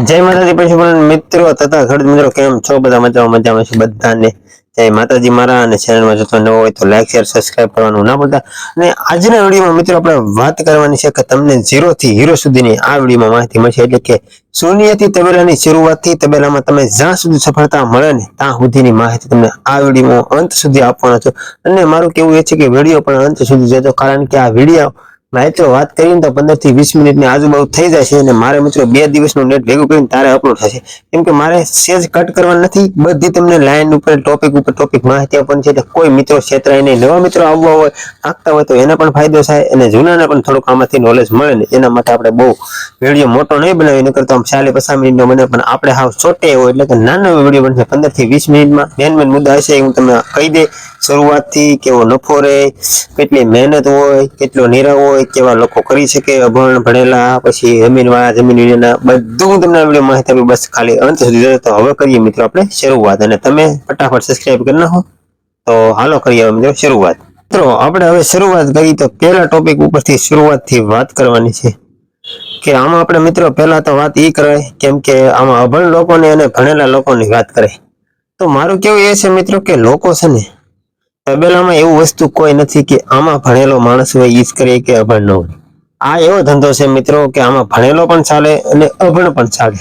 જય માતાજી પશુપાલન મિત્રો તથા ખેડૂત મિત્રો કેમ છો? બધા મજામાં છે બધાને. જય માતાજી મારા. અને ચેનલમાં જો નવો હોય તો લાઈક શેર સબસ્ક્રાઇબ કરવાનું ના ભૂલતા. અને આજના વિડીયોમાં મિત્રો આપણે વાત કરવાની છે કે તમને 0 થી હીરો સુધીની આ વિડીયોમાં માહિતી મળશે. એટલે કે શૂન્યથી તબેલાની શરૂઆતથી તબેલામાં તમે જ્યાં સુધી સફળતા મળે ને ત્યાં સુધીની માહિતી તમને આ વિડીયોમાં અંત સુધી આપવાનો છું. અને મારું કેવું એ છે કે વિડીયો પણ અંત સુધી જતો, કારણ કે આ વિડીયો મિત્રો વાત કરીને તો 15 થી 20 મિનિટની આજુબાજુ થઈ જાય છે. અને મારે મિત્રો 2 દિવસનું નેટ ભેગું કરીને તારે અપલોડ થશે, કેમ કે મારે સેજ કટ કરવા નથી, બધી તમને લાઈન ઉપર ટોપિક માહિતી આપવાની છે. એટલે કોઈ મિત્રો છેતરાય નહીં. નવા મિત્રો આવવા હોય માંગતા હોય તો એને પણ ફાયદો થાય અને જૂનાને પણ થોડુંક આમાંથી નોલેજ મળે ને એના માટે આપણે બહુ વિડીયો મોટો નહીં બનાવી, નકર તો આમ 40-50 મિનિટનો બને, પણ આપણે હાવ છોટે હોય એટલે કે નાનો વિડીયો બનશે. 15 થી 20 મિનિટમાં મેન મુદ્દા હશે હું તમને કહી દે. શરૂઆતથી કેવો નફો રહે, કેટલી મહેનત હોય, કેટલો નિરાવ હોય, કેવા લોકો કરી શકે, અભણ ભણેલા, પછી જમીનવાળા જમીન વિના, બધું હું તમને વિડીયો માહિતી આપી. બસ ખાલી અંત સુધી. તો હવે કરીએ મિત્રો આપણે શરૂઆત, અને તમે ફટાફટ સબસ્ક્રાઇબ કરી નાખો. તો હાલો કરીએ મિત્રો શરૂઆત. મિત્રો આપણે હવે શરૂઆત કરી તો પહેલા ટોપિક ઉપરથી શરૂઆતથી વાત કરવાની છે કે આમાં આપણે મિત્રો પહેલા તો વાત એ કરાય, કેમ કે આમાં અભણ લોકોને અને ભણેલા લોકોની વાત કરે. તો મારું કેવું એ છે મિત્રો કે લોકો છે ને તબેલામાં એવું વસ્તુ કોઈ નથી કે આમાં ભણેલો માણસ હોય ઈ જ કરે કે અભણ ન હોય. આ એવો ધંધો છે મિત્રો કે આમાં ભણેલો પણ ચાલે અને અભણ પણ ચાલે.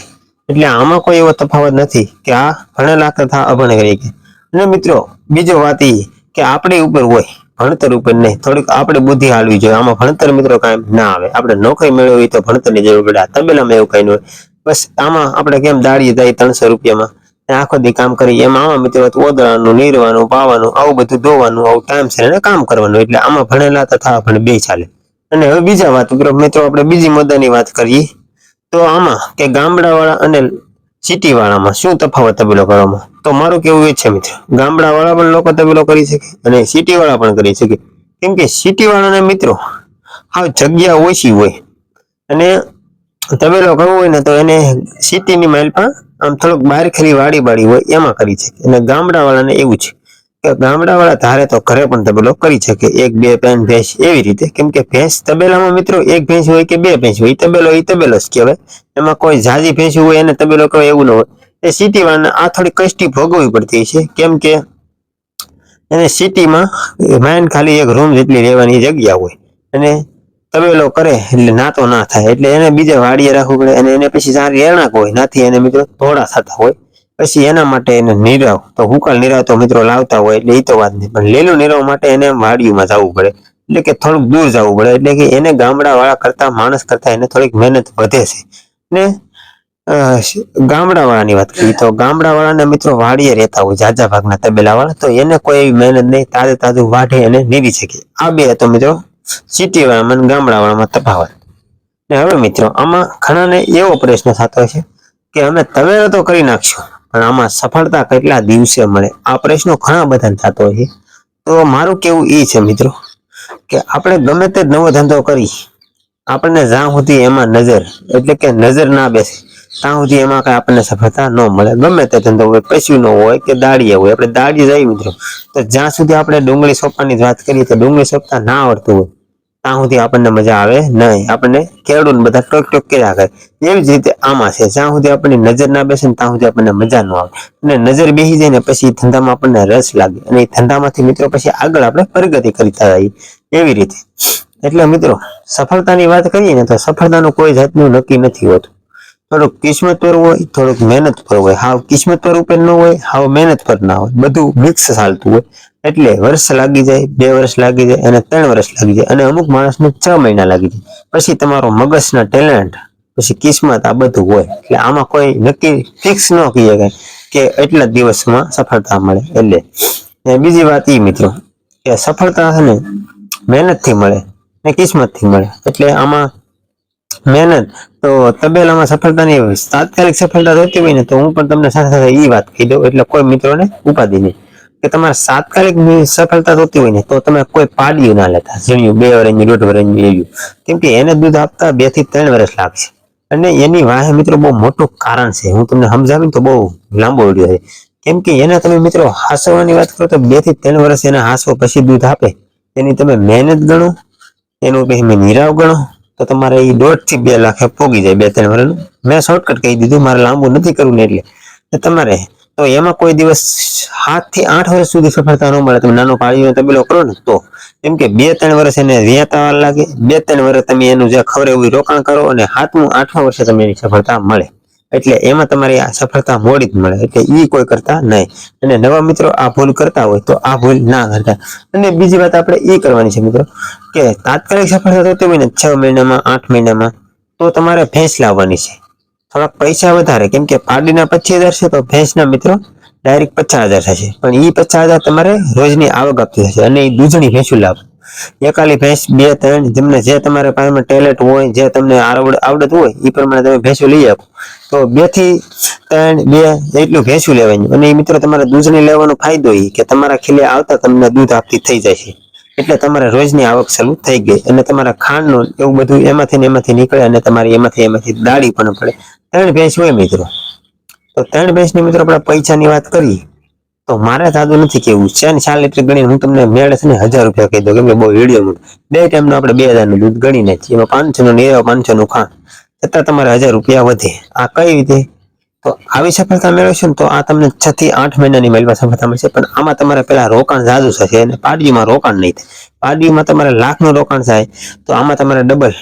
એટલે આમાં કોઈ એવો તફાવત નથી કે આ ભણેલા તથા અભણ કરી કે. અને મિત્રો બીજો વાત એ કે આપણી ઉપર હોય, ભણતર ઉપર નહીં. થોડીક આપણે બુદ્ધિ હાલવી જોઈએ. આમાં ભણતર મિત્રો કાંઈ ના આવે. આપણે નોકરી મેળવવી તો ભણતરની જરૂર પડે. આ તબેલામાં એવું કઈ ન હોય. બસ આમાં આપણે કેમ દાડીએ જાય 300 રૂપિયામાં આખો દી કામ કરી, એમાં આમાં મિત્રો ઓદળાનું, નીરવાનું, પાવાનું, આવું બધું ધોવાનું, આવું ટાઈમ છે કામ કરવાનું. એટલે આમાં ભણેલા તથા અભણ બે ચાલે. અને હવે બીજા વાત મિત્રો આપણે બીજી મુદ્દાની વાત કરીએ તો આમાં કે ગામડાવાળા અને સિટી વાળામાં શું તફાવત તબેલો કરવામાં. તો મારું કેવું એ છે મિત્રો, ગામડાવાળા પણ લોકો તબેલો કરી શકે અને સિટી વાળા પણ કરી શકે. કેમ કે સિટી વાળાને મિત્રો હા જગ્યા ઓછી હોય અને તબેલો કરવો હોય ને તો એને સિટીની માઇલ પણ આમ થોડુંક બહાર ખરી વાડી હોય એમાં કરી શકે. અને ગામડા વાળાને એવું છે કે ગામડા વાળા ધારે તો ઘરે પણ તબેલો કરી શકે, 1-2 ત્રણ ભેંસ એવી રીતે. કેમ કે ભેંસ તબેલામાં મિત્રો 1 ભેંસ હોય કે 2 ભેંસ હોય, એ તબેલો જ કહેવાય. એમાં કોઈ ઝાઝી ભેંસ હોય એને તબેલો કહેવાય એવું ન હોય. એ સિટી વાળાને આ થોડી કષ્ટી ભોગવવી પડતી છે, કેમ કે એને સિટીમાં માઇન ખાલી એક રૂમ જેટલી રહેવાની જગ્યા હોય અને તબેલો કરે એટલે નાતો ના થાય. એટલે એને બીજે વાડીએ રાખવું પડે અને એને પછી સારી રહેણાંક હોય, નાથી એને મિત્રો થોડા થતા હોય. પછી એના માટે એને નીરવ તો હુકાળ નીરવ તો મિત્રો લાવતા હોય એટલે એ તો વાત નહીં, પણ લીલું નીરવ માટે એને વાડીમાં જવું પડે. એટલે કે થોડુંક દૂર જવું પડે. એટલે કે એને ગામડા વાળા કરતા, માણસ કરતા એને થોડીક મહેનત વધે છે. ને ગામડા વાળાની વાત કરીએ તો ગામડા વાળાને મિત્રો વાડીએ રહેતા હોય જાજા ભાગના તબેલા વાળા, તો એને કોઈ એવી મહેનત નહીં, તાજું વાઢે અને નીરી શકે. આ બે હતો મિત્રો સિટી વાળામાં અને ગામડા વાળામાં તફાવત. ને હવે મિત્રો આમાં ઘણાને એવો પ્રશ્ન થતો છે કે અમે તબેલો તો કરી નાખશું પણ આમાં સફળતા કેટલા દિવસે મળે. આ પ્રશ્નો ઘણા બધાને થતો હોય છે. તો મારું કેવું એ છે મિત્રો કે આપણે ગમે તે નવો ધંધો કરી, આપણને જ્યાં સુધી એમાં નજર, એટલે કે નજર ના બેસે ત્યાં સુધી એમાં કઈ આપણને સફળતા ન મળે. ગમે તે ધંધો હોય, પશુનો હોય કે દાળીએ હોય. આપણે દાળીએ જઈએ મિત્રો તો જ્યાં સુધી આપણે ડુંગળી સોંપવાની વાત કરીએ તો ડુંગળી સોંપતા ના આવડતું હોય ત્યાં સુધી આપણને મજા આવે નહીં. આપણને ખેડૂત બધા ટોક કર્યા કરે. એવી જ રીતે આમાં છે, જ્યાં સુધી આપણને નજર ના બેસે ને ત્યાં સુધી આપણને મજા ન આવે. અને નજર બેસી જાય ને પછી ધંધામાં આપણને રસ લાગે અને એ ધંધામાંથી મિત્રો પછી આગળ આપણે પ્રગતિ કરતા રહીએ એવી રીતે. એટલે મિત્રો સફળતાની વાત કરીએ ને તો સફળતાનું કોઈ જાતનું નક્કી નથી હોતું. થોડુંક કિસ્મત પર હોય, થોડુંક મહેનત પર હોય. હાવ કિસ્મત પર ઉપર ન હોય, હાવ મહેનત પર ના હોય, બધું મિક્સ ચાલતું હોય. એટલે વર્ષ લાગી જાય, 2 વર્ષ લાગી જાય અને 3 વર્ષ લાગી જાય અને અમુક માણસને 6 મહિના લાગી જાય. પછી તમારો મગજના ટેલેન્ટ, પછી કિસ્મત, આ બધું હોય. એટલે આમાં કોઈ નક્કી ફિક્સ ન કહી શકાય કે એટલા દિવસમાં સફળતા મળે. એટલે બીજી વાત એ મિત્રો કે સફળતા છે ને મહેનતથી મળે ને કિસ્મતથી મળે. એટલે આમાં મહેનત તો તબેલામાં સફળતાની તાત્કાલિક સફળતા થતી હોય ને તો હું પણ તમને સાથે સાથે એ વાત કહી દઉં, એટલે કોઈ મિત્રોને ઉપાધિ નહીં કે તમારે તાત્કાલિક સફળતા થતી હોય ને તો તમે કોઈ પાડ્યું ના લેતા, ઝીણ્યું 2 વર્ષની 1.5 વર્ષની એવી. કેમ કે એને દૂધ આપતા 2 થી 3 વર્ષ લાગશે. અને એની વાહે મિત્રો બહુ મોટું કારણ છે, હું તમને સમજાવીને તો બહુ લાંબો વિડીયો છે. કેમ કે એને તમે મિત્રો હાસવવાની વાત કરો તો 2 થી 3 વર્ષ એને હાસવો પછી દૂધ આપે. એની તમે મહેનત ગણો, એનું પછી નિરાવ ગણો તો તમારે એ 1.5 થી 2 લાખ પોગી જાય 2-3 વર્ષનું. મેં શોર્ટકટ કહી દીધું, મારે લાંબુ નથી કરવું ને એટલે તમારે તો એમાં કોઈ દિવસ 7 થી 8 વર્ષ સુધી સફળતા ન મળે. તમે નાનો પાળીનો તબેલો કરો ને તો, કેમ કે 2-3 વર્ષ એને વ્યાતા લાગે, 2-3 વર્ષ તમે એનું જે ખબર એવું રોકાણ કરો અને 7મું 8મા વર્ષે તમને એની સફળતા મળે. એટલે એમાં તમારી આ સફળતા મોડી જ મળે, એટલે ઈ કોઈ કરતા નહીં. અને નવા મિત્રો આ ભૂલ કરતા હોય તો આ ભૂલ ના કરતા. અને બીજી વાત આપણે એ કરવાની છે મિત્રો કે તાત્કાલિક સફળતા થતી હોય ને 6 મહિનામાં 8 મહિનામાં તો તમારે ભેંસ લાવવાની છે. થોડાક પૈસા વધારે, કેમ કે પાડીના 25,000 છે તો ભેંસના મિત્રો ડાયરેક્ટ 50,000 થશે. પણ એ 50,000 તમારે રોજની આવક આપતી થશે અને એ દૂધની ભેંસું લાવો. એકાલી ભેંસ 2-3 જેમને જે તમારે પાસેમાં ટેલેન્ટ હોય, જે તમને આવડત હોય એ પ્રમાણે તમે ભેંસું લઈ આપો. તો 2 થી 3 2 એટલું ભેંસું લેવાની. અને એ મિત્રો તમારે દૂધની લેવાનો ફાયદો એ કે તમારા ખીલે આવતા તમને દૂધ આપતી થઈ જાય છે. એટલે તમારે રોજની આવક ચાલુ થઈ ગઈ અને તમારા ખાંડનું એવું બધું એમાંથી નીકળે અને તમારી એમાંથી દાળી પણ પડે. 3 ભેંસ હોય મિત્રો, તો 3 ભેંસની મિત્રો આપણે પૈસાની વાત કરીએ તો મારે સાદું નથી કેવું છે ને 4 લીટર ગણીને હું તમને મેળે છે ને 1000 રૂપિયા કહી દઉં, કેમ કે બહુ વિડીયો 2 ટાઈમનો આપણે 2000 નું દૂધ ગણી નાખીએ, એમાં 500 નું નિરાવ 500 નું ખાંડ, છતાં તમારે 1000 રૂપિયા વધે. આ કઈ રીતે? તો આવી સફળતા મેળવશો ને તો આ તમને 6 થી 8 મહિનાની મહિલામાં સફળતા મળશે. પણ આમાં તમારે પેલા રોકાણ જાજુ થશે અને પાડીમાં રોકાણ નહીં થાય. પાડીમાં તમારે લાખનું રોકાણ થાય તો આમાં તમારે ડબલ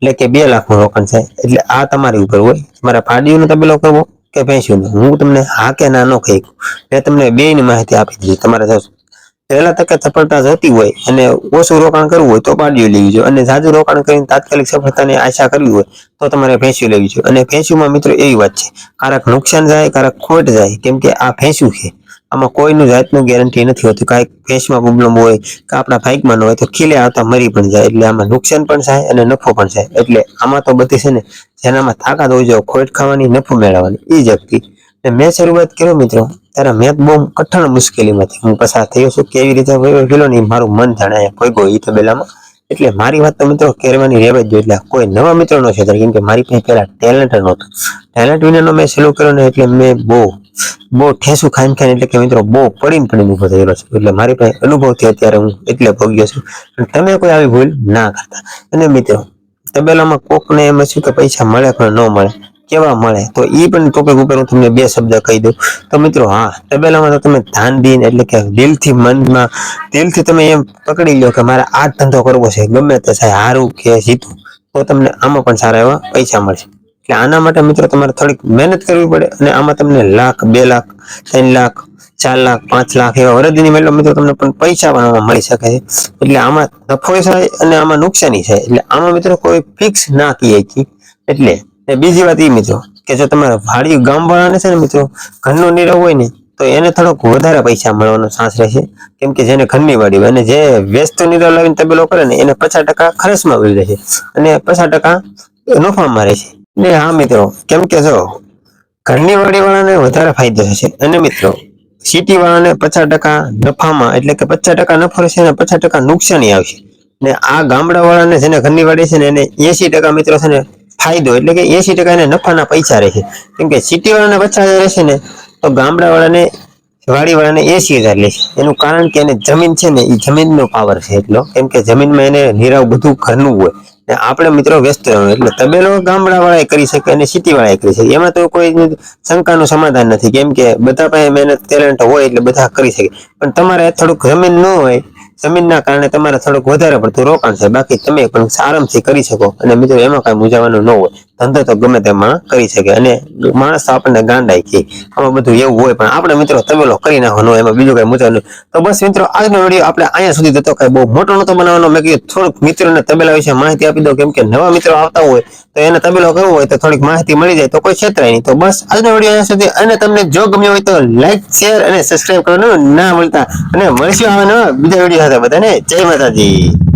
એટલે કે 2 લાખનું રોકાણ થાય. એટલે આ તમારી ઉપર હોય, તમારે પાડીનો તબેલો કરવો કે ભેંસુનો. હું તમને હા કે ના નો કહી, મેં તમને બેયની માહિતી આપી દીધી. તમારે પહેલા તકે સફળતા જોતી હોય અને ઓછું રોકાણ કરવું હોય તો પાડીઓ લેવી જોઈએ, અને જાજુ રોકાણ કરીને તાત્કાલિક સફળતાની આશા કરવી હોય તો તમારે ભેંસું લેવી જોઈએ. અને ભેંસુમાં મિત્રો એવી વાત છે, કારક નુકસાન જાય, કારક ખોટ જાય, કેમ કે આ ભેંસું છે, આમાં કોઈનું જાતનું ગેરંટી નથી હોતી. કાંઈક ભેંસમાં પ્રોબ્લેમ હોય કે આપણા ભાગમાં ન હોય તો ખીલે આવતા મરી પણ જાય. એટલે આમાં નુકસાન પણ થાય અને નફો પણ થાય. એટલે આમાં તો બધી છે ને જેનામાં તાકાત હોય જો ખોટ ખાવાની, નફો મેળવવાની, એ જ વ્યક્તિ. મેં શરૂઆત કર્યો મિત્રો ત્યારે મેં બહુ કઠણ મુશ્કેલીમાંથી હું પસાર થયો છું. કેવી રીતે ગયેલો ને મારું મન જાણે કોઈ ગયો એ તબેલામાં. એટલે મારી વાત તો મિત્રો કહેવાની રહેવા જ જોઈએ. એટલે કોઈ નવા મિત્રો નો છે, કેમ કે મારી પાસે પહેલા ટેલેન્ટ નહોતું. ટેલેન્ટ વિનાનો મેં શરૂ કર્યો ને એટલે મેં બહુ ઠેસું ખાઈને એટલે કે મિત્રો બહુ પડીને ઉભો થયેલો છું. એટલે મારી પાસે અનુભવથી અત્યારે હું એટલે ભોગ્યો છું. તમે કોઈ આવી ભૂલ ના કરતા. અને મિત્રો તબેલામાં કોકને એમ હશે કે પૈસા મળે પણ ન મળે, કેવા મળે તો એ પણ ટોપિક ઉપર હું તમને 2 શબ્દ કહી દઉં. તો મિત્રો હા, તબેલામાં તો તમે ધ્યાન દઈને એટલે કે દિલથી મનમાં દિલથી તમે એમ પકડી લો કે મારે આ ધંધો કરવો છે, ગમે તે થાય હારું કે જીતું, તો તમને આમાં પણ સારા એવા પૈસા મળશે. એટલે આના માટે મિત્રો તમારે થોડીક મહેનત કરવી પડે. અને આમાં તમને લાખ, 2 લાખ, 3 લાખ, 4 લાખ, 5 લાખ એવા વરદની મેળવો મિત્રો તમને પણ પૈસા પણ આમાં મળી શકે છે. એટલે આમાં નફો થાય અને આમાં નુકસાની થાય. એટલે આમાં મિત્રો કોઈ ફિક્સ ના કહે. એટલે બીજી વાત એ મિત્રો કે જો તમારે વાડી ગામવાળાને છે ને મિત્રો ઘરનો નીરવ હોય ને તો એને થોડોક વધારે પૈસા મળવાનો ચાન્સ રહેશે. કેમ કે જેને ઘરની વાડી હોય અને જે વ્યસ્ત નીરવ લાવીને તબેલો કરે ને એને 50% ખર્ચમાં વળી રહેશે અને 50% નફામાં રહેશે. ને હા મિત્રો, કેમ કે જો ઘરની વાડી વાળાને વધારે ફાયદો થશે અને મિત્રો સિટી વાળાને 50% નફામાં એટલે કે 50% નફો રહેશે અને 50% નુકસાની આવશે. ને આ ગામડા વાળાને જેને ઘરની વાડી છે ને એને 80% મિત્રો છે ને ફાયદો, એટલે કે 80% એને નફાના પૈસા રહેશે. કેમ કે સિટી વાળાને 50,000 રહેશે ને તો ગામડા વાળાને વાડી વાળાને 80,000 લેશે. એનું કારણ કે એને જમીન છે ને એ જમીનનો પાવર છે એટલો, કેમ કે જમીનમાં એને નીરાવ બધું ઘરનું હોય. આપણે મિત્રો વ્યસ્ત રહેવાનું. એટલે તબેલો ગામડા વાળા કરી શકે અને સિટી વાળા કરી શકે, એમાં તો કોઈ શંકાનું સમાધાન નથી. કેમ કે બધા પાસે મહેનત ટેલેન્ટ હોય એટલે બધા કરી શકે. પણ તમારે થોડુંક જમીન ન હોય, જમીનના કારણે તમારે થોડુંક વધારે પડતું રોકાણ છે. બાકી તમે પણ આરામથી કરી શકો. અને મિત્રો એમાં કઈ મૂંઝાવાનું ન હોય, ધંધો તો ગમે તેમાં કરી શકે. અને માણસ તો આપણને ગાંડાય કે આમાં બધું એવું હોય, પણ આપણે મિત્રો તબેલો કરી નાખવાનો, એમાં બીજું કઈ મૂંઝાવાનું. તો બસ મિત્રો આજનો વિડીયો આપણે અહીંયા સુધી થતો, કઈ બહુ મોટો નતો બનાવવાનો. મેં કીધું થોડુંક મિત્રોને તબેલા વિશે માહિતી આપી દઉં, કેમ કે નવા મિત્રો આવતા હોય તો એને તબેલો કરવો હોય તો થોડીક માહિતી મળી જાય તો કોઈ છેતરાય નહીં. તો બસ આજનો વિડીયો અહીંયા સુધી. અને તમને જો ગમ્યો હોય તો લાઈક, શેર અને સબસ્ક્રાઇબ કરવાનું ના ભૂલતા. અને મળશું આવા નવા બીજા વિડીયો સાથે. બધાને જય માતાજી.